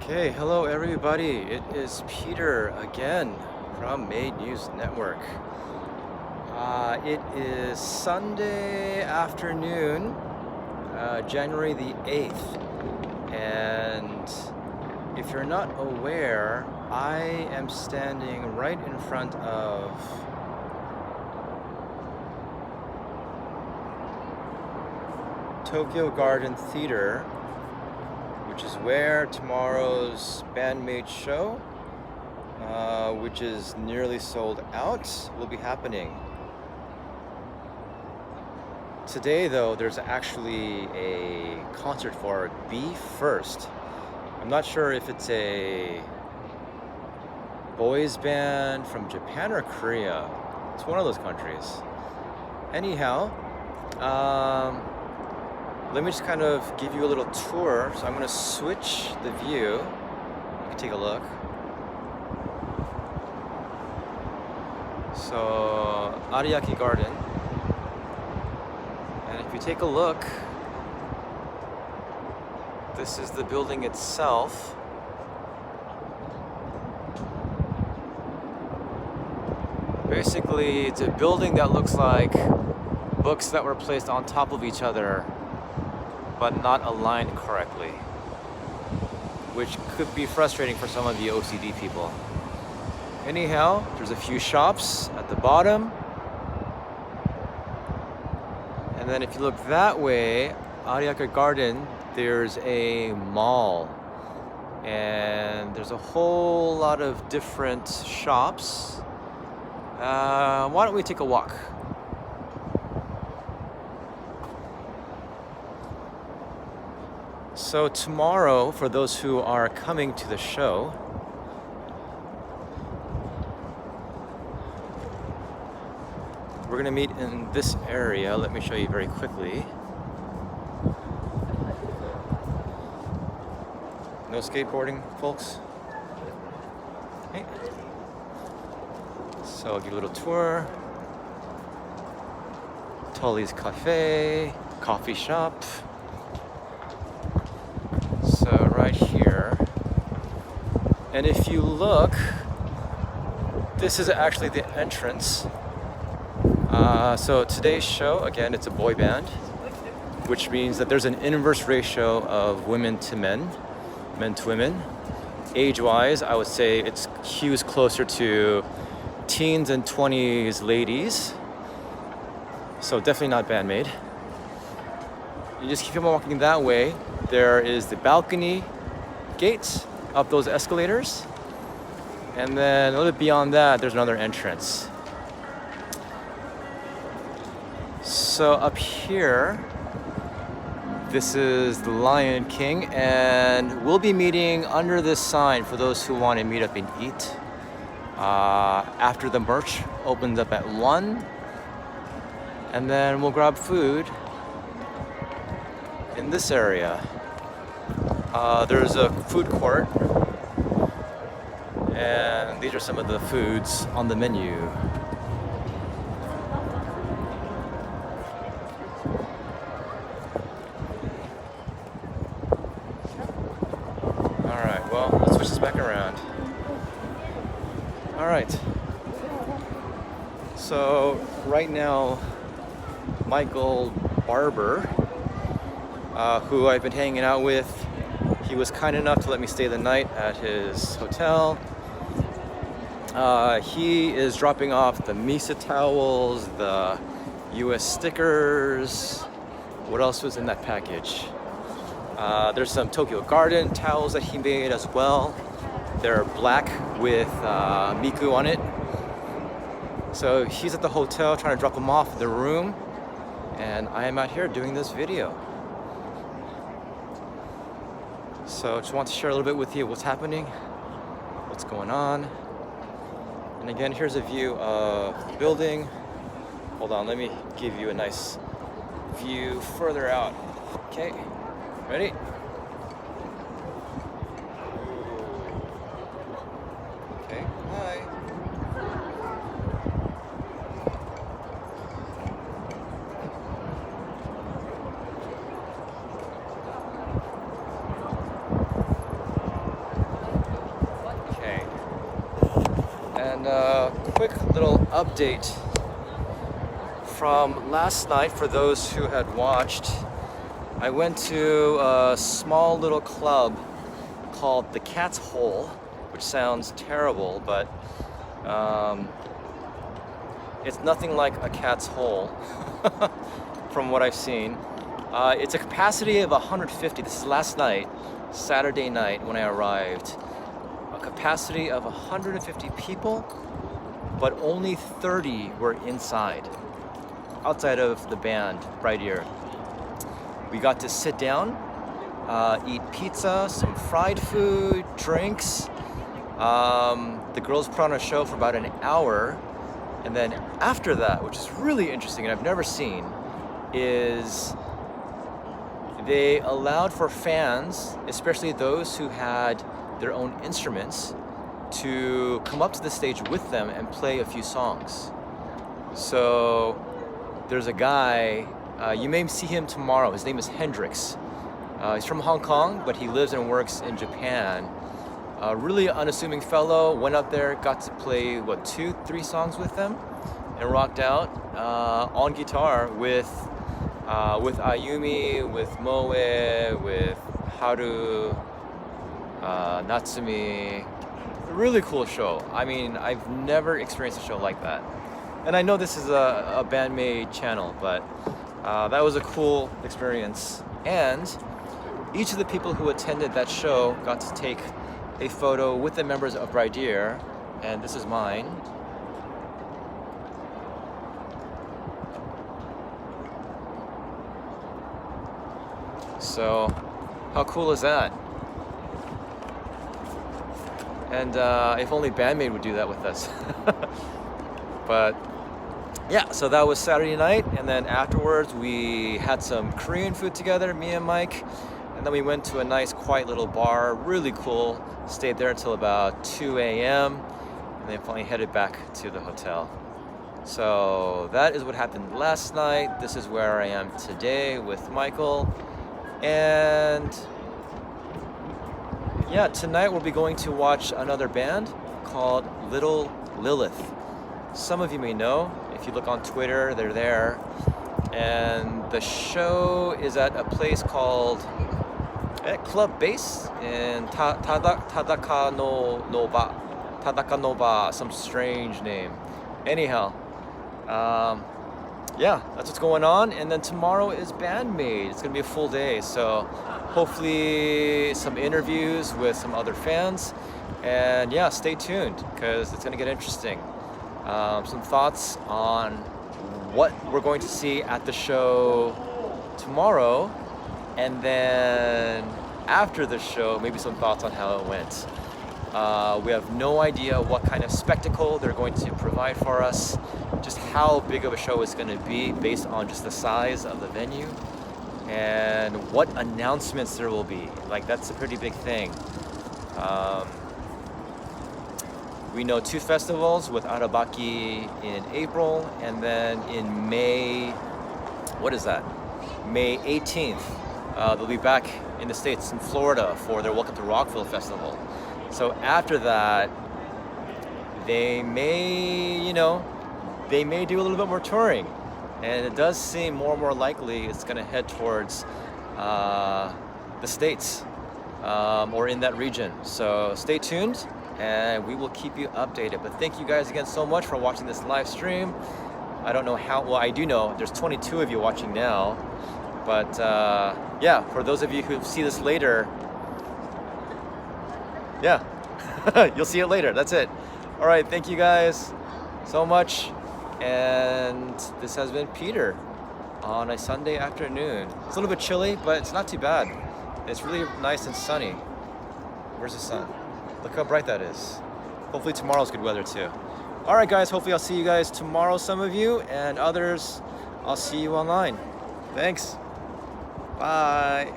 Okay, hello everybody. It is Peter again from Made News Network. It is Sunday afternoon, January the 8th. And if you're not aware, I am standing right in front of Tokyo Garden Theater, which is where tomorrow's Band-Maid show, which is nearly sold out, will be happening. Today, though, there's actually a concert for Be First. I'm not sure if it's a boys band from Japan or Korea. It's one of those countries. Anyhow, let me just kind of give you a little tour. So I'm going to switch the view. You can take a look. So, Ariake Garden. And if you take a look, this is the building itself. Basically, it's a building that looks like books that were placed on top of each other but not aligned correctly, which could be frustrating for some of the OCD people. Anyhow, there's a few shops at the bottom. And then if you look that way, Ariake Garden, there's a mall. And there's a whole lot of different shops. Why don't we take a walk? So tomorrow, for those who are coming to the show, we're gonna meet in this area. Let me show you very quickly. No skateboarding, folks? Okay. So I'll give you a little tour. Tully's Cafe, coffee shop. So right here, and if you look, this is actually the entrance. So today's show, again, it's a boy band, which means that there's an inverse ratio of women to men, men to women. Age-wise, I would say it skews closer to teens and 20s ladies. So definitely not Band-Maid. You just keep on walking that way. There is the balcony gate up those escalators. And then a little bit beyond that, there's another entrance. So up here, this is the Lion King, and we'll be meeting under this sign for those who want to meet up and eat. After the merch opens up at 1, and then we'll grab food in this area. There's a food court, and these are some of the foods on the menu. Alright, well, let's switch this back around. Alright. So, right now, Michael Barber, who I've been hanging out with, he was kind enough to let me stay the night at his hotel. He is dropping off the Misa towels, the US stickers. What else was in that package? There's some Tokyo Garden towels that he made as well. They're black with Miku on it. So he's at the hotel trying to drop them off at the room, and I am out here doing this video. So just want to share a little bit with you what's happening, what's going on. And again, here's a view of the building. Hold on, let me give you a nice view further out. Okay, ready? Okay, hi. And quick little update from last night for those who had watched. I went to a small little club called the Cat's Hole, which sounds terrible, but it's nothing like a cat's hole from what I've seen. It's a capacity of 150. This is last night, Saturday night when I arrived. A capacity of 150 people, but only 30 were inside, outside of the band right here. We got to sit down, eat pizza, some fried food, drinks. The girls put on a show for about an hour, and then after that, which is really interesting and I've never seen, is they allowed for fans, especially those who had their own instruments, to come up to the stage with them and play a few songs. So there's a guy, you may see him tomorrow. His name is Hendrix. He's from Hong Kong, but he lives and works in Japan. A really unassuming fellow, went up there, got to play, 2-3 songs with them, and rocked out on guitar with Ayumi, with Moe, with Haru, Natsumi. Really cool show. I mean, I've never experienced a show like that. And I know this is a Band-Maid channel, but that was a cool experience. And each of the people who attended that show got to take a photo with the members of Brideer, and this is mine. So, how cool is that? And if only Band-Maid would do that with us. But yeah, so that was Saturday night, and then afterwards we had some Korean food together, me and Mike, and then we went to a nice quiet little bar, really cool. Stayed there until about 2 a.m. and then finally headed back to the hotel. So that is what happened last night. This is where I am today with Michael. And yeah, tonight we'll be going to watch another band called Little Lilith. Some of you may know, if you look on Twitter, they're there. And the show is at a place called Club Base in Tadaka-Noba, some strange name. Anyhow, yeah, that's what's going on. And then tomorrow is Band-Maid. It's gonna be a full day, so hopefully some interviews with some other fans. And yeah, stay tuned because it's gonna get interesting. Some thoughts on what we're going to see at the show tomorrow, and then after the show, maybe some thoughts on how it went. We have no idea what kind of spectacle they're going to provide for us, just how big of a show it's going to be based on just the size of the venue, and what announcements there will be. Like, that's a pretty big thing. We know 2 festivals with Arabaki in April, and then in May, what is that? May 18th, they'll be back in the States, in Florida, for their Welcome to Rockville Festival. So after that, they may do a little bit more touring. And it does seem more and more likely it's gonna head towards the States, or in that region. So stay tuned, and we will keep you updated. But thank you guys again so much for watching this live stream. I don't know how, well, I do know there's 22 of you watching now, but yeah, for those of you who see this later, yeah, you'll see it later. That's it. All right, thank you guys so much. And this has been Peter on a Sunday afternoon. It's a little bit chilly, but it's not too bad. It's really nice and sunny. Where's the sun? Look how bright that is. Hopefully tomorrow's good weather too. All right, guys, hopefully I'll see you guys tomorrow, some of you, and others, I'll see you online. Thanks. Bye.